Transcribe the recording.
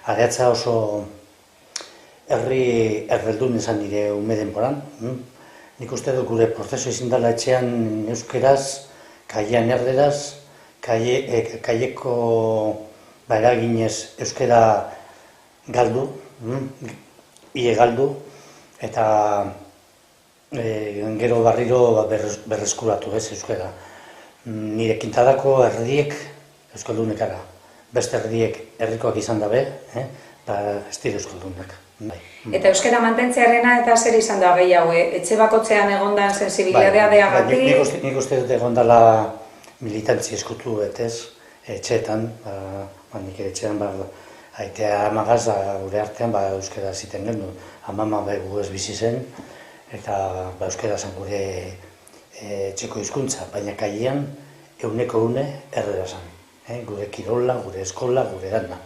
areatza oso herri erbeldun izan nire ume denboran. Nik uste dut gure prozesu izin dela etxean euskeraz, kaiean erderaz, kaieko eraginez euskera galdu, galdu, eta gero barriro berreskuratu ez euskera. Nire kintadako erdiek euskaldunek ara. Beste erdiek herrikoak izan dabe, ez dira euskaldunak. Eta euskera mantentzearena eta zer izan da gehiago, etxe bakotzean egondan sensibilidadea deagatik? Nik uste dut egondala militantzi eskutu betez, etxeetan, nik etxean aitea amagaz, gure artean euskera ziten gendu. Amama gu ez bizi zen, eta euskera zen gure etxeko hizkuntza, baina kaiean euneko une errera zen. Gure kirola, gure eskola, gure dana.